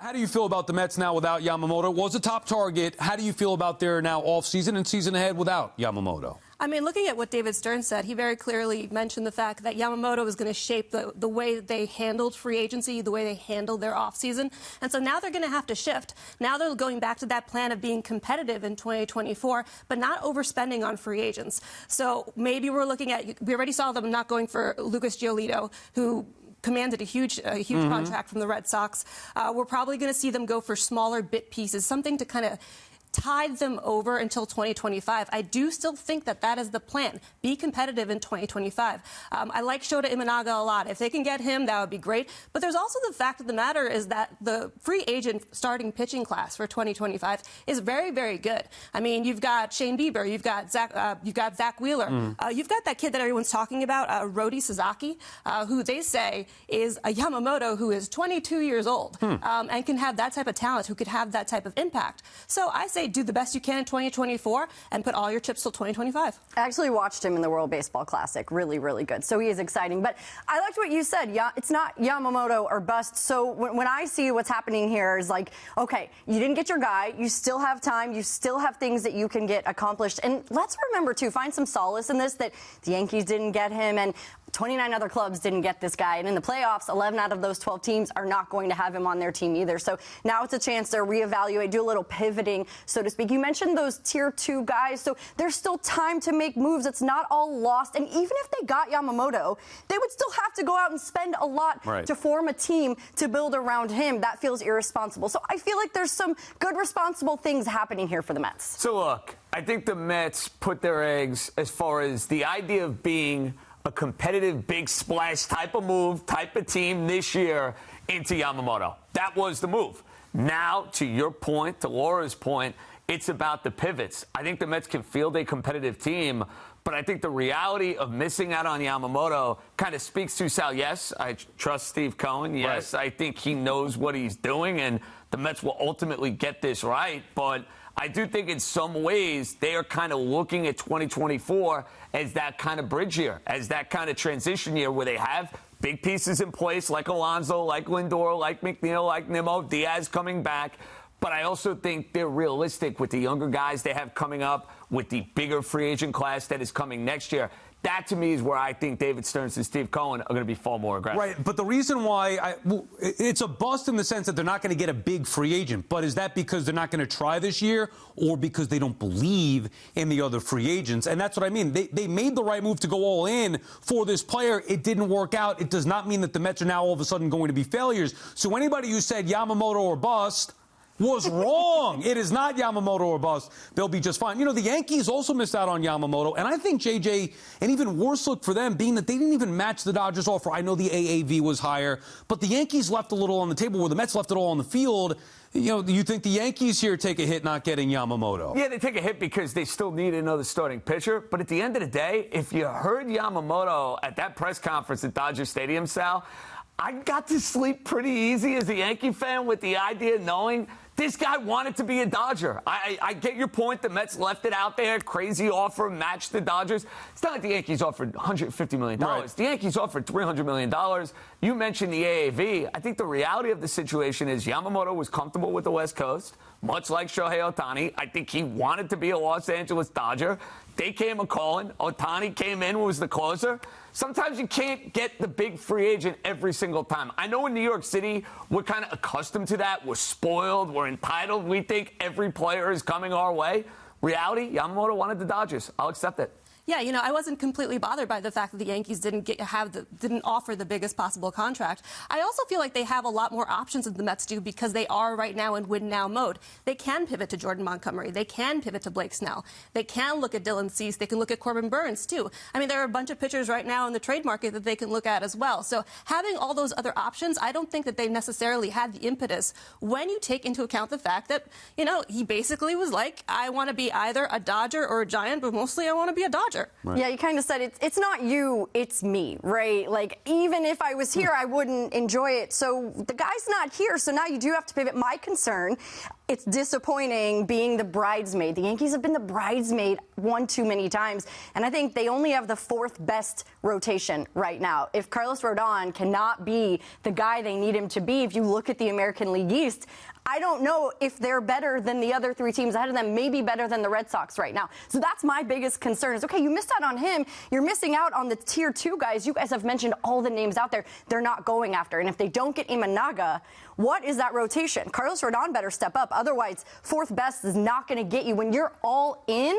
How do you feel about the Mets now without Yamamoto? Was a top target. How do you feel about their now off-season and season ahead without Yamamoto? I mean, looking at what David Stern said, he very clearly mentioned the fact that Yamamoto is going to shape the way that they handled free agency, the way they handled their offseason. And so now they're going to have to shift. Now they're going back to that plan of being competitive in 2024, but not overspending on free agents. So maybe we're looking at, we already saw them not going for Lucas Giolito, who commanded a huge contract from the Red Sox. We're probably going to see them go for smaller bit pieces, something to kind of tide them over until 2025. I do still think that that is the plan. Be competitive in 2025. I like Shota Imanaga a lot. If they can get him, that would be great. But there's also the fact of the matter is that the free agent starting pitching class for 2025 is very, very good. I mean, you've got Shane Bieber, you've got Zach Wheeler, you've got that kid that everyone's talking about, Rody Sasaki, who they say is a Yamamoto who is 22 years old and can have that type of talent, who could have that type of impact. So I say do the best you can in 2024 and put all your chips till 2025. I actually watched him in the World Baseball Classic. Really, really good. So he is exciting. But I liked what you said. Yeah, it's not Yamamoto or bust. So when I see what's happening here is like, okay, you didn't get your guy. You still have time. You still have things that you can get accomplished. And let's remember, too, find some solace in this, that the Yankees didn't get him and 29 other clubs didn't get this guy. And in the playoffs, 11 out of those 12 teams are not going to have him on their team either. So now it's a chance to reevaluate, do a little pivoting, so to speak. You mentioned those tier 2 guys. So there's still time to make moves. It's not all lost. And even if they got Yamamoto, they would still have to go out and spend a lot to form a team to build around him. That feels irresponsible. So I feel like there's some good, responsible things happening here for the Mets. So look, I think the Mets put their eggs, as far as the idea of being a competitive big splash type of move, type of team this year, into Yamamoto. That was the move. Now, to your point, to Laura's point, it's about the pivots. I think the Mets can field a competitive team, but I think the reality of missing out on Yamamoto kind of speaks to Sal. Yes, I trust Steve Cohen. Yes, I think he knows what he's doing, and the Mets will ultimately get this right. But I do think in some ways they are kind of looking at 2024 as that kind of bridge year, as that kind of transition year where they have big pieces in place like Alonso, like Lindor, like McNeil, like Nimmo, Diaz coming back. But I also think they're realistic with the younger guys they have coming up, with the bigger free agent class that is coming next year. That, to me, is where I think David Stearns and Steve Cohen are going to be far more aggressive. Right, but the reason why it's a bust in the sense that they're not going to get a big free agent. But is that because they're not going to try this year, or because they don't believe in the other free agents? And that's what I mean. They made the right move to go all in for this player. It didn't work out. It does not mean that the Mets are now all of a sudden going to be failures. So anybody who said Yamamoto or bust was wrong. It is not Yamamoto or bust. They'll be just fine. You know, the Yankees also missed out on Yamamoto, and I think, JJ, an even worse look for them being that they didn't even match the Dodgers offer. I know the AAV was higher, but the Yankees left a little on the table where the Mets left it all on the field. You know, do you think the Yankees here take a hit not getting Yamamoto? Yeah, they take a hit because they still need another starting pitcher. But at the end of the day, if you heard Yamamoto at that press conference at Dodger Stadium, Sal, I got to sleep pretty easy as a Yankee fan with the idea knowing this guy wanted to be a Dodger. I get your point. The Mets left it out there. Crazy offer, matched the Dodgers. It's not like the Yankees offered $150 million. Right. The Yankees offered $300 million. You mentioned the AAV. I think the reality of the situation is Yamamoto was comfortable with the West Coast, much like Shohei Ohtani. I think he wanted to be a Los Angeles Dodger. They came a-calling. Ohtani came in, was the closer. Sometimes you can't get the big free agent every single time. I know in New York City, we're kind of accustomed to that. We're spoiled. We're entitled. We think every player is coming our way. Reality, Yamamoto wanted the Dodgers. I'll accept it. Yeah, you know, I wasn't completely bothered by the fact that the Yankees didn't offer the biggest possible contract. I also feel like they have a lot more options than the Mets do because they are right now in win-now mode. They can pivot to Jordan Montgomery. They can pivot to Blake Snell. They can look at Dylan Cease. They can look at Corbin Burns, too. I mean, there are a bunch of pitchers right now in the trade market that they can look at as well. So having all those other options, I don't think that they necessarily had the impetus when you take into account the fact that, you know, he basically was like, I want to be either a Dodger or a Giant, but mostly I want to be a Dodger. manager. Right. Yeah, you kind of said it's not you, it's me, right? Like, even if I was here, I wouldn't enjoy it. So the guy's not here, so now you do have to pivot. My concern, it's disappointing being the bridesmaid. The Yankees have been the bridesmaid one too many times, and I think they only have the fourth best rotation right now. If Carlos Rodon cannot be the guy they need him to be, if you look at the American League East, I don't know if they're better than the other three teams ahead of them, maybe better than the Red Sox right now. So that's my biggest concern is, okay, you missed out on him. You're missing out on the tier 2 guys. You guys have mentioned all the names out there they're not going after. And if they don't get Imanaga, what is that rotation? Carlos Rodon better step up. Otherwise, fourth best is not going to get you. When you're all in,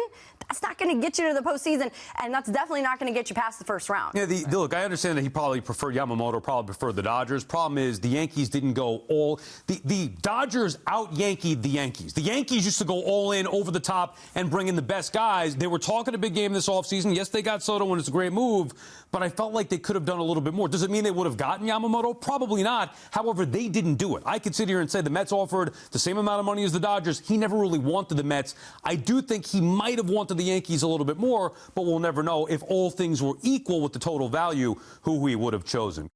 that's not going to get you to the postseason, and that's definitely not going to get you past the first round. Yeah, look, I understand that he probably preferred Yamamoto, probably preferred the Dodgers. Problem is, the Yankees didn't go all. The Dodgers out-Yankeed the Yankees. The Yankees used to go all in, over the top, and bring in the best guys. They were talking a big game this offseason. Yes, they got Soto, and it's a great move, but I felt like they could have done a little bit more. Does it mean they would have gotten Yamamoto? Probably not. However, they didn't do it. I could sit here and say the Mets offered the same amount of money as the Dodgers. He never really wanted the Mets. I do think he might have wanted the Yankees a little bit more, but we'll never know if all things were equal with the total value who he would have chosen.